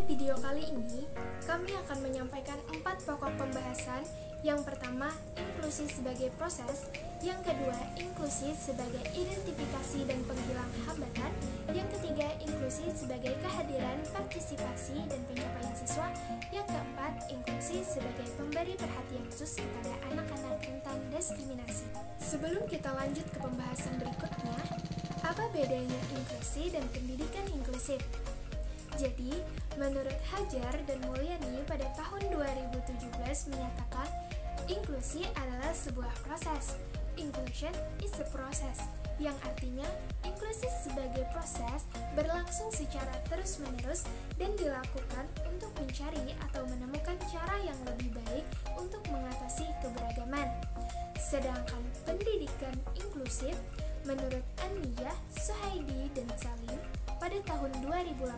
video kali ini, kami akan menyampaikan 4 pokok pembahasan. Yang pertama, inklusi sebagai proses. Yang kedua, inklusi sebagai identifikasi dan penghilang hambatan. Yang ketiga, inklusi sebagai kehadiran, partisipasi, dan pencapaian siswa. Yang keempat, inklusi sebagai pemberi perhatian khusus kepada anak-anak rentan diskriminasi. Sebelum kita lanjut ke pembahasan berikutnya, apa bedanya inklusi dan pendidikan inklusif? Jadi, menurut Hajar dan Mulyani pada tahun 2017 menyatakan, inklusi adalah sebuah proses. Inclusion is a process, yang artinya inklusi sebagai proses berlangsung secara terus-menerus dan dilakukan untuk mencari atau menemukan cara yang lebih baik untuk mengatasi keberagaman. Sedangkan pendidikan inklusif, menurut Aniyah, Suhaidi, dan Salim, pada tahun 2018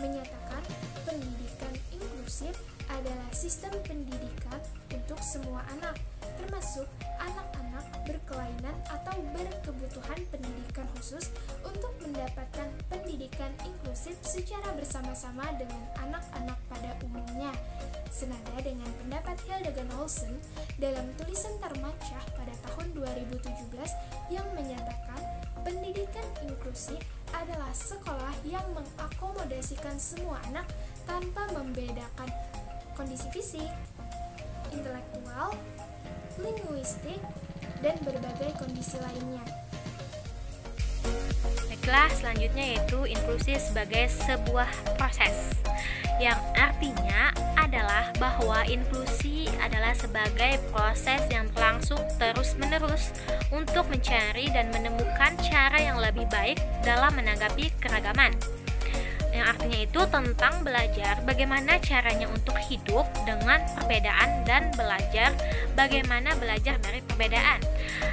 menyatakan pendidikan inklusif adalah sistem pendidikan untuk semua anak, termasuk anak-anak berkelainan atau berkebutuhan pendidikan khusus untuk mendapatkan pendidikan inklusif secara bersama-sama dengan anak-anak pada umumnya. Senada dengan pendapat Hildegard Olsen dalam tulisan Termacah pada tahun 2017 yang menyatakan pendidikan inklusif adalah sekolah yang mengakomodasikan semua anak tanpa membedakan kondisi fisik, intelektual, linguistik, dan berbagai kondisi lainnya. Baiklah, selanjutnya yaitu inklusi sebagai sebuah proses, yang artinya adalah bahwa inklusi adalah sebagai proses yang berlangsung terus-menerus untuk mencari dan menemukan cara yang lebih baik dalam menanggapi keragaman. Yang artinya itu tentang belajar bagaimana caranya untuk hidup dengan perbedaan dan belajar bagaimana belajar dari perbedaan.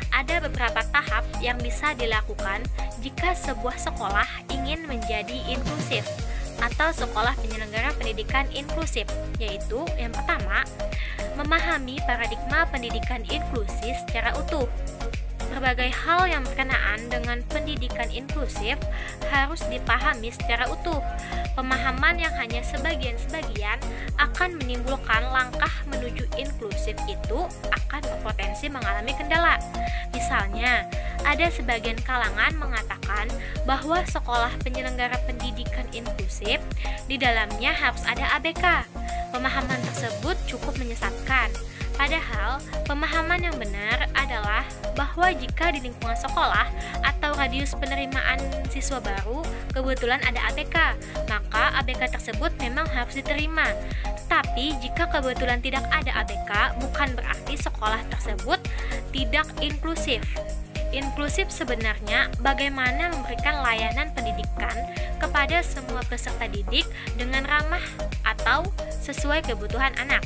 Ada beberapa tahap yang bisa dilakukan jika sebuah sekolah ingin menjadi inklusif atau sekolah penyelenggara pendidikan inklusif, yaitu yang pertama, memahami paradigma pendidikan inklusif secara utuh. Berbagai hal yang berkenaan dengan pendidikan inklusif harus dipahami secara utuh. Pemahaman yang hanya sebagian-sebagian akan menimbulkan langkah menuju inklusif itu akan berpotensi mengalami kendala. Misalnya, ada sebagian kalangan mengatakan bahwa sekolah penyelenggara pendidikan inklusif di dalamnya harus ada ABK. Pemahaman tersebut cukup menyesatkan. Padahal, pemahaman yang benar adalah bahwa jika di lingkungan sekolah atau radius penerimaan siswa baru kebetulan ada ABK, maka ABK tersebut memang harus diterima. Tetapi jika kebetulan tidak ada ABK, bukan berarti sekolah tersebut tidak inklusif. Inklusif sebenarnya bagaimana memberikan layanan pendidikan kepada semua peserta didik dengan ramah atau sesuai kebutuhan anak.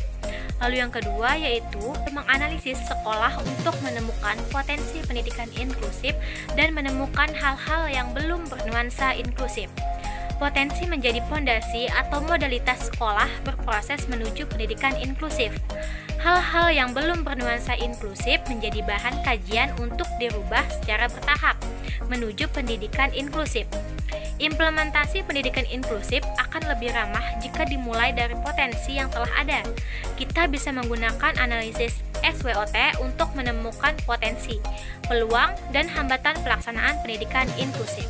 Lalu yang kedua yaitu menganalisis sekolah untuk menemukan potensi pendidikan inklusif dan menemukan hal-hal yang belum bernuansa inklusif. Potensi menjadi pondasi atau modalitas sekolah berproses menuju pendidikan inklusif. Hal-hal yang belum bernuansa inklusif menjadi bahan kajian untuk dirubah secara bertahap menuju pendidikan inklusif. Implementasi pendidikan inklusif akan lebih ramah jika dimulai dari potensi yang telah ada. Kita bisa menggunakan analisis SWOT untuk menemukan potensi, peluang, dan hambatan pelaksanaan pendidikan inklusif.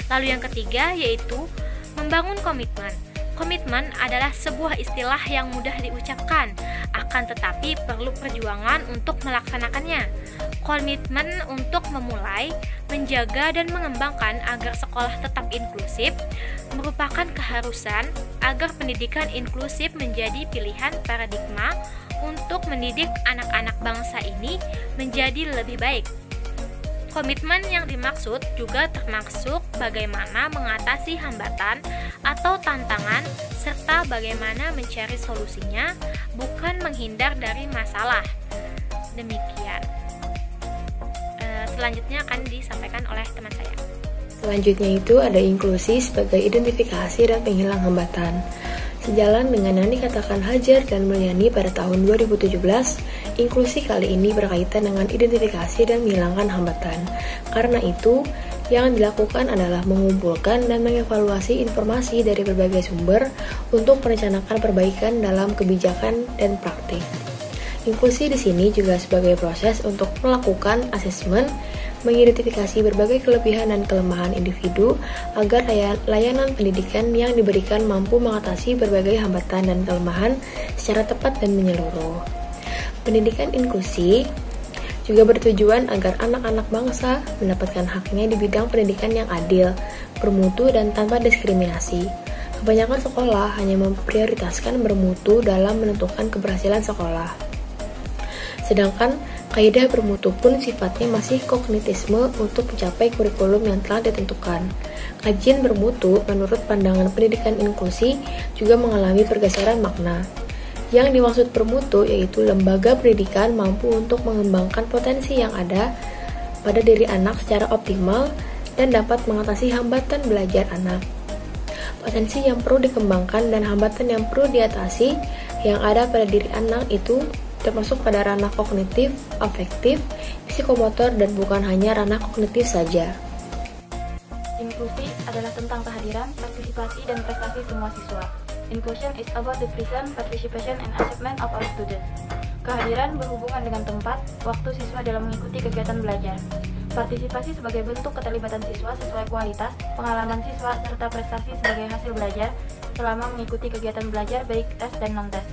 Lalu yang ketiga yaitu membangun komitmen. Komitmen adalah sebuah istilah yang mudah diucapkan, akan tetapi perlu perjuangan untuk melaksanakannya. Komitmen untuk memulai, menjaga, dan mengembangkan agar sekolah tetap inklusif merupakan keharusan agar pendidikan inklusif menjadi pilihan paradigma untuk mendidik anak-anak bangsa ini menjadi lebih baik. Komitmen yang dimaksud juga termasuk bagaimana mengatasi hambatan atau tantangan serta bagaimana mencari solusinya, bukan menghindar dari masalah. Demikian. Selanjutnya akan disampaikan oleh teman saya. Selanjutnya itu ada inklusi sebagai identifikasi dan penghilang hambatan. Sejalan dengan yang dikatakan Hajar dan Mulyani pada tahun 2017, inklusi kali ini berkaitan dengan identifikasi dan menghilangkan hambatan. Karena itu, Yang dilakukan adalah mengumpulkan dan mengevaluasi informasi dari berbagai sumber untuk merencanakan perbaikan dalam kebijakan dan praktik. Inklusi di sini juga sebagai proses untuk melakukan asesmen, mengidentifikasi berbagai kelebihan dan kelemahan individu agar layanan pendidikan yang diberikan mampu mengatasi berbagai hambatan dan kelemahan secara tepat dan menyeluruh. Pendidikan inklusi juga bertujuan agar anak-anak bangsa mendapatkan haknya di bidang pendidikan yang adil, bermutu, dan tanpa diskriminasi. Kebanyakan sekolah hanya memprioritaskan bermutu dalam menentukan keberhasilan sekolah. Sedangkan kaidah bermutu pun sifatnya masih kognitisme untuk mencapai kurikulum yang telah ditentukan. Kajian bermutu menurut pandangan pendidikan inklusi juga mengalami pergeseran makna. Yang dimaksud bermutu yaitu lembaga pendidikan mampu untuk mengembangkan potensi yang ada pada diri anak secara optimal dan dapat mengatasi hambatan belajar anak. Potensi yang perlu dikembangkan dan hambatan yang perlu diatasi yang ada pada diri anak itu termasuk pada ranah kognitif, afektif, psikomotor, dan bukan hanya ranah kognitif saja. Inklusi adalah tentang kehadiran, partisipasi, dan prestasi semua siswa. Inclusion is about the present, participation, and achievement of all students. Kehadiran berhubungan dengan tempat, waktu siswa dalam mengikuti kegiatan belajar. Partisipasi sebagai bentuk keterlibatan siswa sesuai kualitas, pengalaman siswa, serta prestasi sebagai hasil belajar selama mengikuti kegiatan belajar baik tes dan non-tes.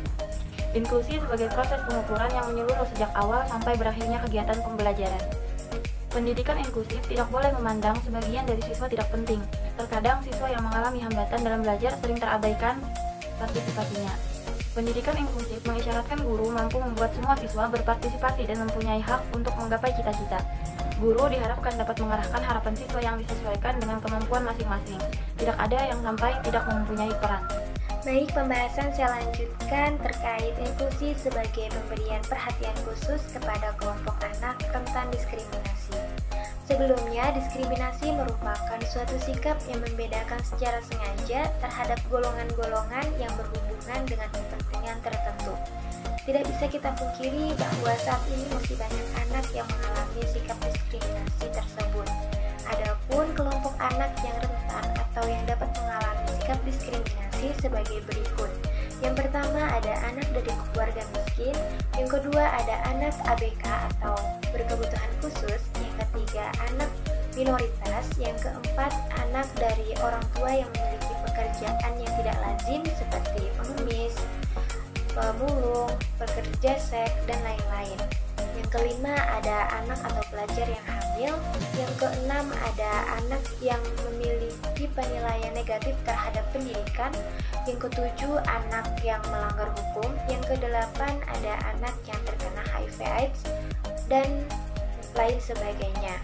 Inklusi sebagai proses pengukuran yang menyeluruh sejak awal sampai berakhirnya kegiatan pembelajaran. Pendidikan inklusif tidak boleh memandang sebagian dari siswa tidak penting. Terkadang siswa yang mengalami hambatan dalam belajar sering terabaikan partisipasinya. Pendidikan inklusif mengisyaratkan guru mampu membuat semua siswa berpartisipasi dan mempunyai hak untuk menggapai cita-cita. Guru diharapkan dapat mengarahkan harapan siswa yang disesuaikan dengan kemampuan masing-masing. Tidak ada yang sampai tidak mempunyai peran. Baik, pembahasan saya lanjutkan terkait inklusi sebagai pemberian perhatian khusus kepada kelompok anak rentan diskriminasi. Sebelumnya, diskriminasi merupakan suatu sikap yang membedakan secara sengaja terhadap golongan-golongan yang berhubungan dengan kepentingan tertentu. Tidak bisa kita pungkiri bahwa saat ini masih banyak anak yang mengalami sikap diskriminasi tersebut. Adapun kelompok anak yang rentan atau yang dapat mengalami sikap diskriminasi sebagai berikut. Yang pertama ada anak dari keluarga miskin, yang kedua ada anak ABK atau berkebutuhan khusus, yang ketiga anak minoritas, yang keempat anak dari orang tua yang memiliki pekerjaan yang tidak lazim seperti pengemis, pemulung, pekerja seks, dan lain-lain. Yang kelima ada anak atau pelajar yang hamil. Yang keenam ada anak yang memiliki penilaian negatif terhadap pendidikan. Yang ketujuh anak yang melanggar hukum. Yang kedelapan ada anak yang terkena HIV/AIDS dan lain sebagainya.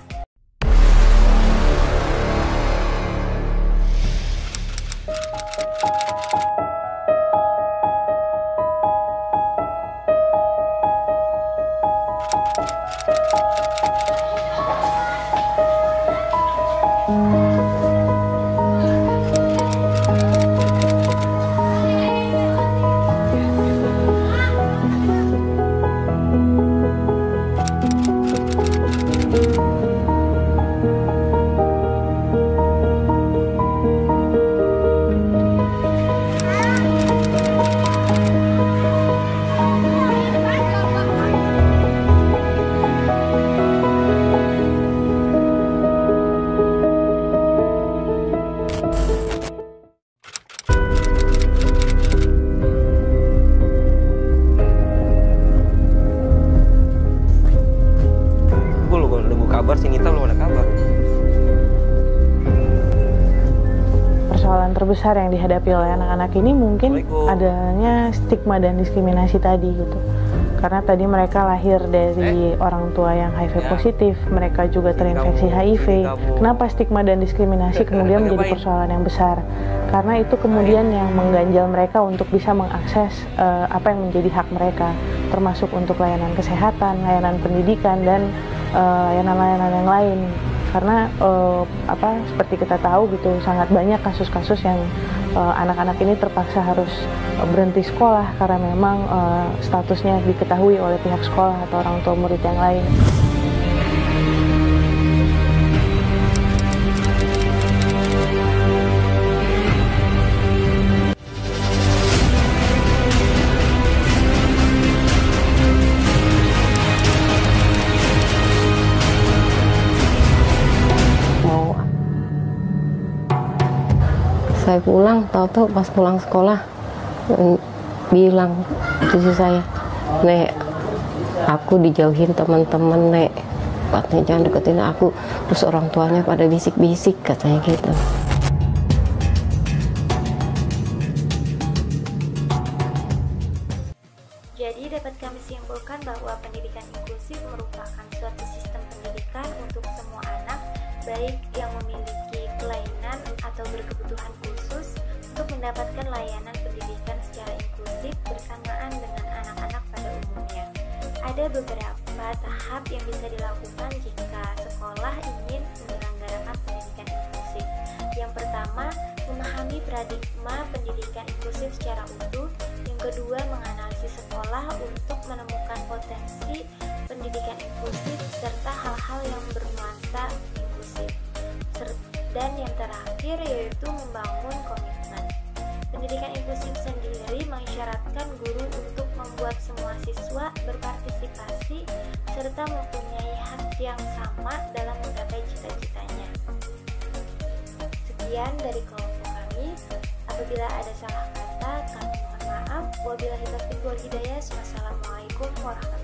Persoalan terbesar yang dihadapi oleh anak-anak ini mungkin adanya stigma dan diskriminasi tadi gitu. Karena tadi mereka lahir dari orang tua yang HIV positif, mereka juga terinfeksi HIV. Kenapa stigma dan diskriminasi kemudian menjadi persoalan yang besar? Karena itu kemudian yang mengganjal mereka untuk bisa mengakses apa yang menjadi hak mereka, termasuk untuk layanan kesehatan, layanan pendidikan, dan layanan-layanan yang lain. Karena seperti kita tahu gitu, sangat banyak kasus-kasus yang anak-anak ini terpaksa harus berhenti sekolah karena memang statusnya diketahui oleh pihak sekolah atau orang tua murid yang lain. selesai pulang, tahu-tahu pas pulang sekolah bilang cucu saya, Nek, aku dijauhin teman-teman, Nek, katanya jangan deketin aku. Terus orang tuanya pada bisik-bisik katanya gitu. Jadi dapat kami simpulkan bahwa pendidikan inklusif merupakan suatu sistem pendidikan untuk semua anak, baik yang memiliki kelainan atau berkebutuhan khusus, untuk mendapatkan layanan pendidikan secara inklusif bersamaan dengan anak-anak pada umumnya. Ada beberapa tahap yang bisa dilakukan jika sekolah ingin menyelenggarakan pendidikan inklusif. Yang pertama, memahami paradigma pendidikan inklusif secara utuh. Yang kedua, menganalisis sekolah untuk menemukan potensi pendidikan inklusif serta hal-hal yang bernuansa inklusif. Dan yang terakhir yaitu membangun komitmen. Pendidikan inklusif sendiri mengisyaratkan guru untuk membuat semua siswa berpartisipasi serta mempunyai hak yang sama dalam menggapai cita-citanya. Sekian dari kelompok kami. Apabila ada salah kata, kami mohon maaf. Wabillahi taufiq wal hidayah. Wassalamualaikum warahmatullahi wabarakatuh.